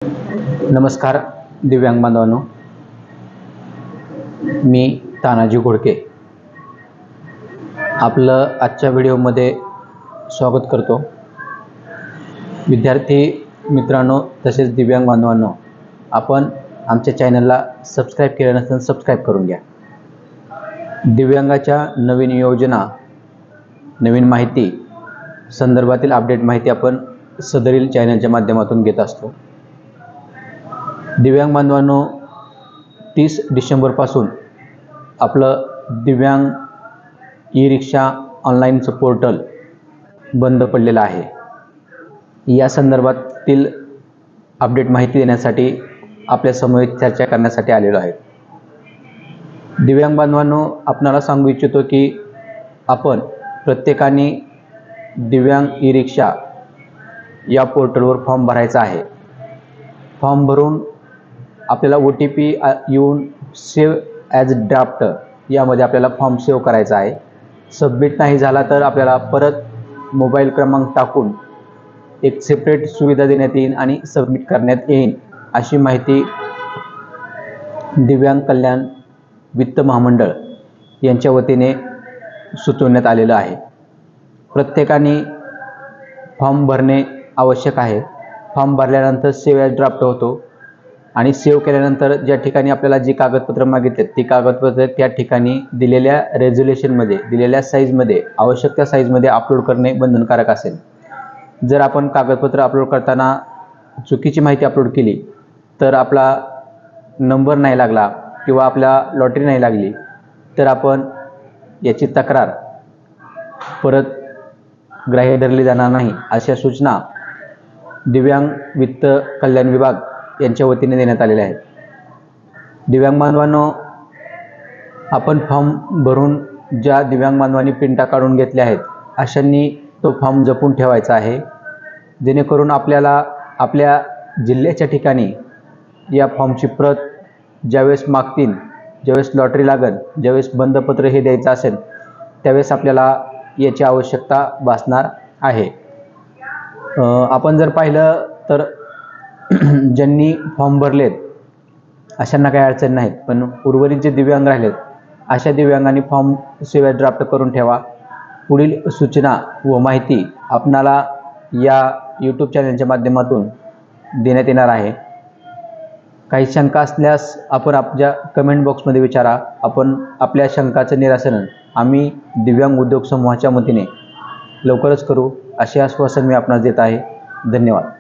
नमस्कार दिव्यांग बांधवांनो, मी तानाजी घोडके आपलं आजच्या व्हिडिओमध्ये स्वागत करतो। विद्यार्थी मित्रांनो तसेच दिव्यांग बांधवांनो, आपण आमच्या चॅनलला सबस्क्राईब केलं नसेल सबस्क्राईब करून घ्या। दिव्यांगाच्या नवीन योजना, नवीन माहिती संदर्भातील अपडेट माहिती आपण सदरील चॅनलच्या माध्यमातून घेत असतो। दिव्यांग बांधवांनो, 30 डिसेंबरपासून आपलं दिव्यांग ई-रिक्षा ऑनलाईनचं पोर्टल बंद पडलेलं आहे। या संदर्भातील अपडेट माहिती देण्यासाठी आपल्यासमोर चर्चा करण्यासाठी आलेलो आहे। दिव्यांग बांधवांनो, आपणाला सांगू इच्छितो की आपण प्रत्येकाने दिव्यांग ई-रिक्षा या पोर्टलवर फॉर्म भरायचा आहे। फॉर्म भरून आपल्याला OTP येऊन सेव्ह ॲज ड्राफ्ट यामध्ये आपल्याला फॉर्म सेव्ह करायचा आहे। सबमिट नाही झाला तर आपल्याला परत मोबाईल क्रमांक टाकून एक सेपरेट सुविधा देण्यात येईल आणि सबमिट करण्यात येईल, अशी माहिती दिव्यांग कल्याण वित्त महामंडळ यांच्या वतीने सुचवण्यात आलेलं आहे। प्रत्येकाने फॉर्म भरणे आवश्यक आहे। फॉर्म भरल्यानंतर सेव्ह ॲज ड्राफ्ट होतो आणि सेव्ह केल्यानंतर ज्या ठिकाणी आपल्याला जी कागदपत्र मागितले ती कागदपत्र त्या ठिकाणी दिलेल्या रेझोल्युशनमध्ये, दिलेल्या साईजमध्ये, आवश्यक त्या साईजमध्ये अपलोड करणे बंधनकारक असेल। जर आपण कागदपत्र अपलोड करताना चुकीची माहिती अपलोड केली तर आपला नंबर नाही लागला किंवा आपला लॉटरी नाही लागली तर आपण याची तक्रार परत ग्राह्य धरली जाणार नाही, अशा सूचना दिव्यांग वित्त कल्याण विभाग यांच्या वतीने देण्यात आलेल्या आहेत। दिव्यांग बांधवांनो, आपण फॉर्म भरून ज्या दिव्यांग बांधवांनी प्रिंटा काढून घेतल्या आहेत अशांनी तो फॉर्म जपून ठेवायचा आहे, जेणेकरून आपल्याला आपल्या जिल्ह्याच्या ठिकाणी या फॉर्मची प्रत ज्यावेळेस मागतील, ज्यावेळेस लॉटरी लागेल, ज्यावेळेस बंधपत्र हे द्यायचं असेल त्यावेळेस आपल्याला याची आवश्यकता भासणार आहे। आपण जर पाहिलं तर ज्यांनी फॉर्म भरलेत अशांना काही अडचण नाहीत, पण उर्वरित जे दिव्यांग राहिलेत अशा दिव्यांगांनी फॉर्म सेव्ह ॲज ड्राफ्ट करून ठेवा। पुढील सूचना व माहिती आपणाला या यूट्यूब चॅनलच्या माध्यमातून देण्यात येणार आहे। काही शंका असल्यास आपण आपल्या कमेंट बॉक्समध्ये विचारा। आपण आपल्या शंकाचं निरासन आम्ही दिव्यांग उद्योग समूहाच्या वतीने लवकरच करू, असे आश्वासन मी आपणास देत आहे। धन्यवाद।